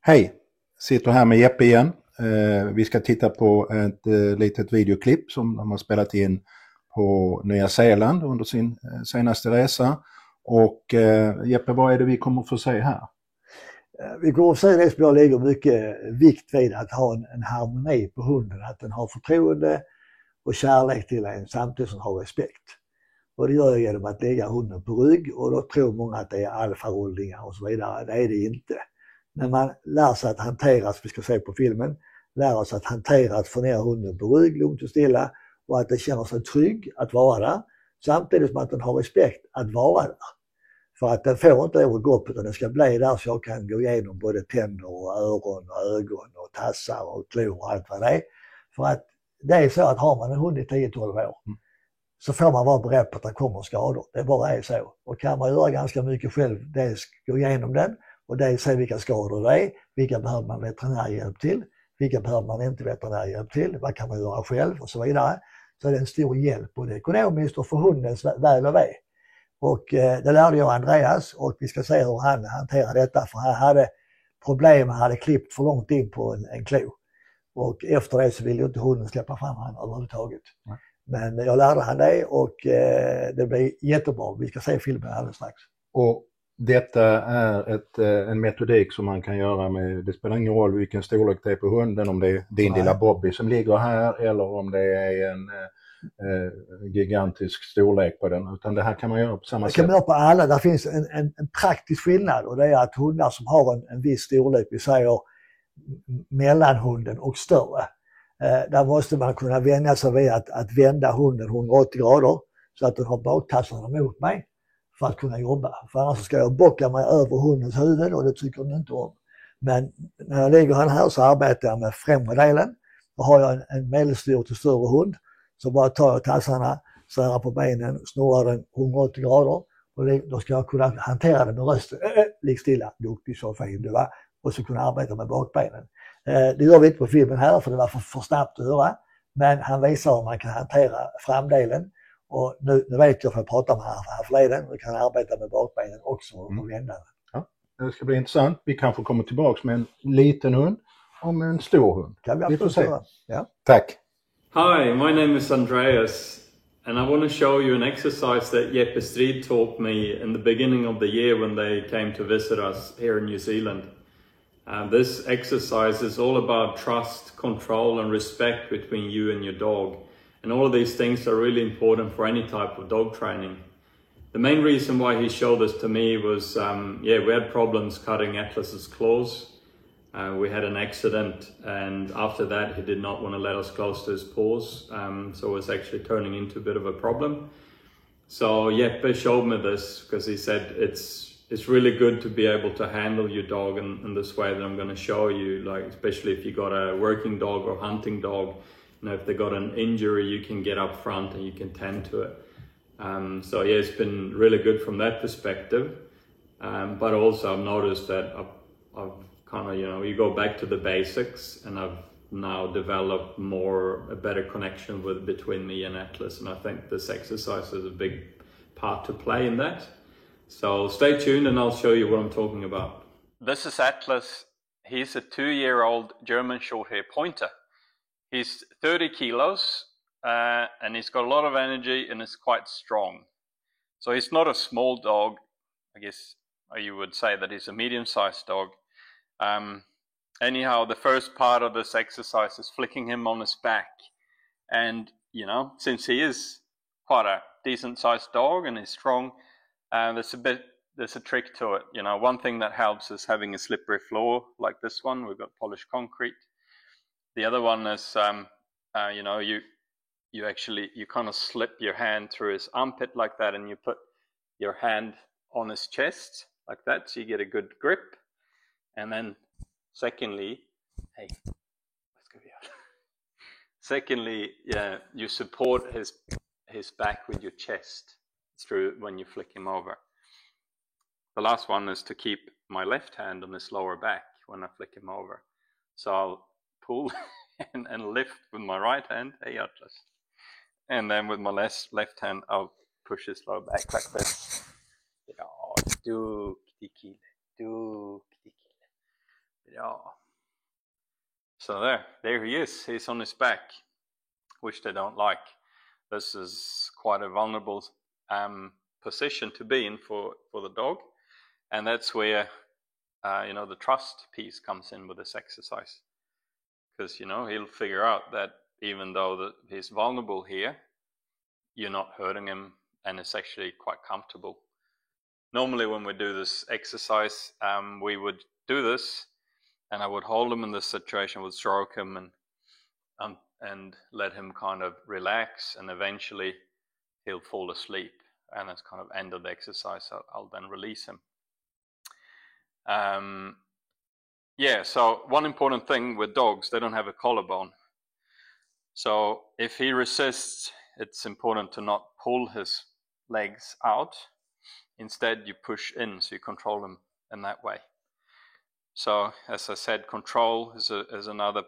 Hej, sitter här med Jeppe igen. Vi ska titta på ett litet videoklipp som de har spelat in på Nya Zeeland under sin senaste resa. Och Jeppe, vad är det vi kommer att få se här? Vi kommer att se det som jag lägger mycket vikt vid, att ha en harmoni på hunden. Att den har förtroende och kärlek till en samtidigt som har respekt. Och det gör jag genom att lägga hunden på rygg, och då tror många att det är alfarullningar och så vidare. Det är det inte. När man lär sig att hantera, som vi ska se på filmen, lär oss att hantera att få ner hunden på rygg lugnt och stilla, och att den känner sig trygg att vara där, samtidigt som att den har respekt att vara där. För att den får inte övergå upp, utan den ska bli där så jag kan gå igenom både tänder och öron och ögon och tassar och klor och allt vad det är. För att det är så att har man en hund i 10-12 år så får man vara beredd på att det kommer skador. Det bara är så. Och kan man göra ganska mycket själv, dels gå igenom den och dels se vilka skador det är, vilka behöver man veterinärhjälp till, vilka behöver man inte veterinärhjälp till, vad kan man göra själv och så vidare. Så det är en stor hjälp både ekonomiskt och för hundens väl och ve. Och det lärde jag Andreas, och vi ska se hur han hanterar detta, för han hade problem, han hade klippt för långt in på en klo. Och efter det så ville ju inte hunden släppa fram han överhuvudtaget. Mm. Men jag lärde han det, och det blev jättebra. Vi ska se filmen alldeles strax. Och detta är en metodik som man kan göra med, det spelar ingen roll vilken storlek det är på hunden, om det är din lilla Bobby som ligger här eller om det är en gigantisk storlek på den, utan det här kan man göra på samma sätt. Det kan man göra på alla. Där finns en praktisk skillnad, och det är att hundar som har en viss storlek, vi säger mellanhunden och större, där måste man kunna vänja sig vid att vända hunden 180 grader så att den har baktassarna mot mig för att kunna jobba. För annars ska jag bocka mig över hundens huvud, och det tycker den inte om. Men när jag lägger han här så arbetar jag med främre delen. Då har jag en medelstor till större hund, så bara tar jag tassarna, särar på benen, snurrar den 180 grader, och då ska jag kunna hantera den med rösten. Ligg stilla, duktig, så fin du var. Och så kunna arbeta med bakbenen. Det gör vi inte på filmen här, för det var för snabbt att höra. Men han visar hur man kan hantera framdelen. Och nu vet jag, för jag pratar med här förleden, och kan arbeta med bakbenen också och vända den. Ja, det ska bli intressant. Vi kanske kommer tillbaka med en liten hund och med en stor hund. Kan vi får se. Ja. Tack. Hi, my name is Andreas, and I want to show you an exercise that Jeppe Strid taught me in the beginning of the year when they came to visit us here in New Zealand. This exercise is all about trust, control and respect between you and your dog. And all of these things are really important for any type of dog training. The main reason why he showed this to me was, we had problems cutting Atlas's claws. We had an accident, and after that he did not want to let us close to his paws, so it was actually turning into a bit of a problem. So Jeppe showed me this because he said it's really good to be able to handle your dog in this way that I'm going to show you, like especially if you got a working dog or hunting dog. You know, if they got an injury, you can get up front and you can tend to it. So yeah, it's been really good from that perspective. But also I've noticed that I've kind of, you go back to the basics, and I've now developed a better connection between me and Atlas, and I think this exercise is a big part to play in that. So stay tuned and I'll show you what I'm talking about. This is Atlas. He's a 2-year-old German Shorthair Pointer. He's 30 kilos and he's got a lot of energy and is quite strong. So he's not a small dog. I guess you would say that he's a medium-sized dog. Anyhow, the first part of this exercise is flicking him on his back. And, since he is quite a decent-sized dog and he's strong, there's a trick to it. One thing that helps is having a slippery floor like this one. We've got polished concrete. The other one is, you kind of slip your hand through his armpit like that, and you put your hand on his chest like that, so you get a good grip. And then secondly, you support his back with your chest through when you flick him over. The last one is to keep my left hand on his lower back when I flick him over. So I'll pull and lift with my right hand, and then with my left hand I'll push his lower back like this. Yeah. So there he is. He's on his back, which they don't like. This is quite a vulnerable position to be in for the dog, and that's where the trust piece comes in with this exercise, because he'll figure out that even though he's vulnerable here, you're not hurting him, and it's actually quite comfortable. Normally when we do this exercise, we would do this, and I would hold him in this situation, would stroke him and let him kind of relax, and eventually he'll fall asleep, and that's kind of end of the exercise. I'll then release him. So one important thing with dogs, they don't have a collarbone. So if he resists, it's important to not pull his legs out. Instead, you push in, so you control him in that way. So as I said, control is another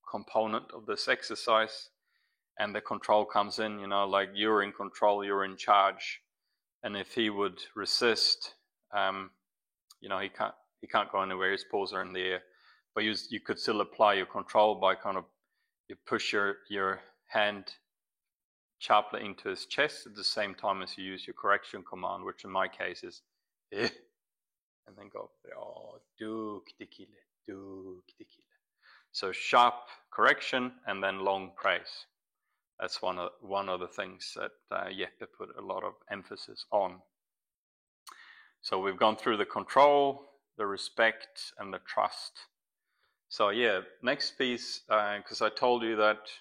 component of this exercise, and the control comes in, like you're in control, you're in charge. And if he would resist, he can't go anywhere, his paws are in the air. But you could still apply your control by you push your hand sharply into his chest at the same time as you use your correction command, which in my case is eh, and then go, oh, duktig kille. So sharp correction and then long praise. That's one of the things that Jeppe put a lot of emphasis on. So we've gone through the control, the respect, and the trust. So yeah, next piece, because I told you that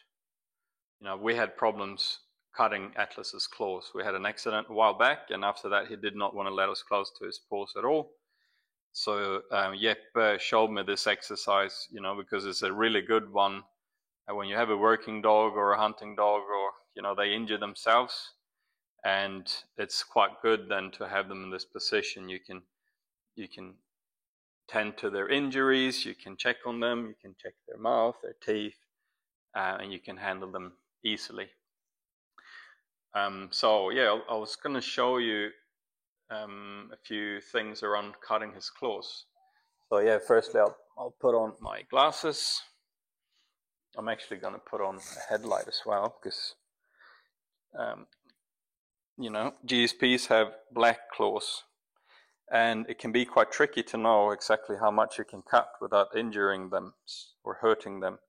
we had problems cutting Atlas's claws. We had an accident a while back, and after that he did not want to let us close to his paws at all. So Jeppe showed me this exercise, because it's a really good one. And when you have a working dog or a hunting dog, or they injure themselves, and it's quite good then to have them in this position. You can tend to their injuries, you can check on them, you can check their mouth, their teeth, and you can handle them easily. So yeah, I was going to show you a few things around cutting his claws. So yeah, firstly I'll put on my glasses. I'm actually going to put on a headlight as well, because GSPs have black claws, and it can be quite tricky to know exactly how much you can cut without injuring them or hurting them.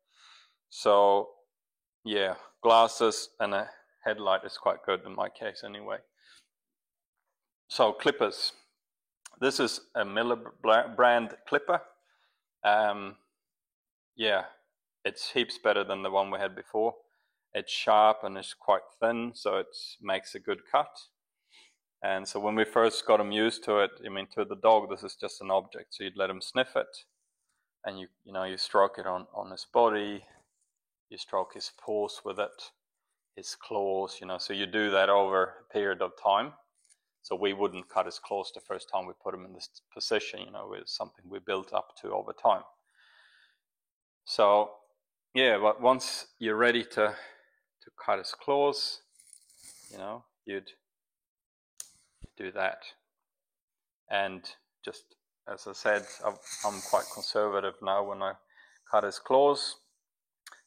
So yeah, glasses and a headlight is quite good in my case anyway. So clippers. This is a Miller brand clipper. Yeah, it's heaps better than the one we had before. It's sharp and it's quite thin, so it makes a good cut. And so when we first got him used to it, to the dog, this is just an object. So you'd let him sniff it, and you stroke it on his body, you stroke his paws with it, his claws, so you do that over a period of time. So we wouldn't cut his claws the first time we put him in this position, it's something we built up to over time. So yeah, but once you're ready to cut his claws, you'd do that. And just as I said, I'm quite conservative now when I cut his claws.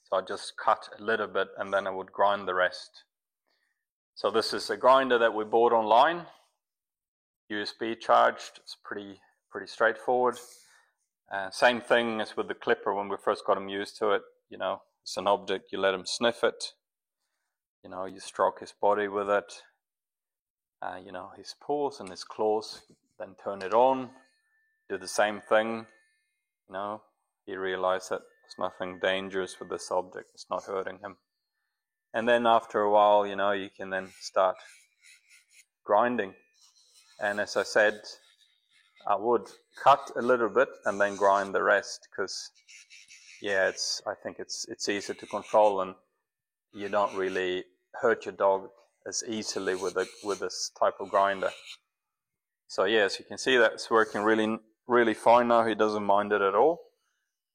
So I just cut a little bit and then I would grind the rest. So this is a grinder that we bought online, USB charged. It's pretty straightforward. Same thing as with the clipper when we first got him used to it. It's an object, you let him sniff it. You stroke his body with it. His paws and his claws, then turn it on, do the same thing. He realized that there's nothing dangerous with this object, it's not hurting him. And then after a while, you can then start grinding. And as I said, I would cut a little bit and then grind the rest, because yeah, I think it's easier to control, and you don't really hurt your dog as easily with this type of grinder. So yeah, as you can see, that's working really fine now. He doesn't mind it at all.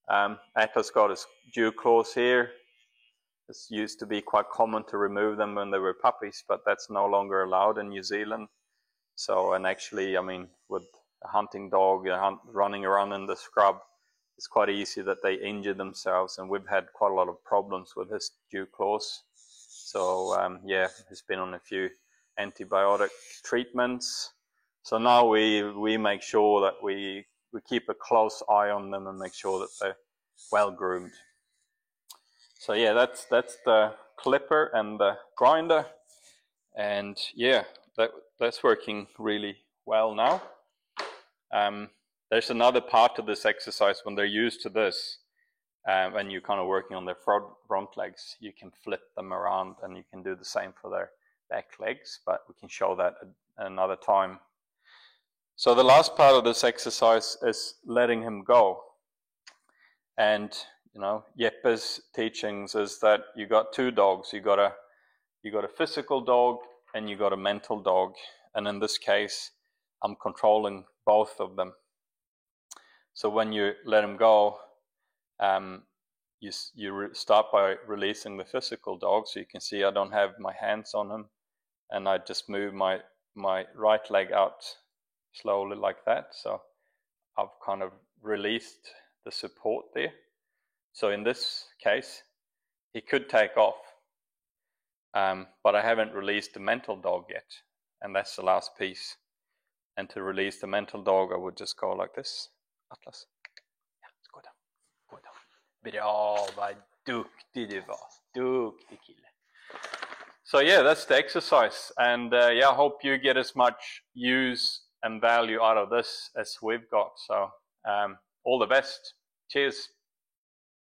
Atlas got his dew claws here. It used to be quite common to remove them when they were puppies, but that's no longer allowed in New Zealand. So, and actually, with a hunting dog running around in the scrub, it's quite easy that they injure themselves, and we've had quite a lot of problems with his dew claws. So yeah, he's been on a few antibiotic treatments. So now we make sure that we keep a close eye on them and make sure that they're well groomed. So yeah, that's the clipper and the grinder, and yeah, that's working really well now. There's another part to this exercise when they're used to this. When you're kind of working on their front legs, you can flip them around, and you can do the same for their back legs, but we can show that another time. So the last part of this exercise is letting him go. And you know, Jeppe's teachings is that you got two dogs. You got a physical dog and you got a mental dog. And in this case, I'm controlling both of them. So when you let him go, you start by releasing the physical dog. So you can see I don't have my hands on him, and I just move my right leg out slowly like that. So I've kind of released the support there. So in this case, he could take off, but I haven't released the mental dog yet, and that's the last piece. And to release the mental dog, I would just go like this. Atlas. Ja, gå down. Gå down. Bra, vad duktig du var. Duktig kille. So yeah, that's the exercise. And yeah, I hope you get as much use and value out of this as we've got. So all the best. Cheers.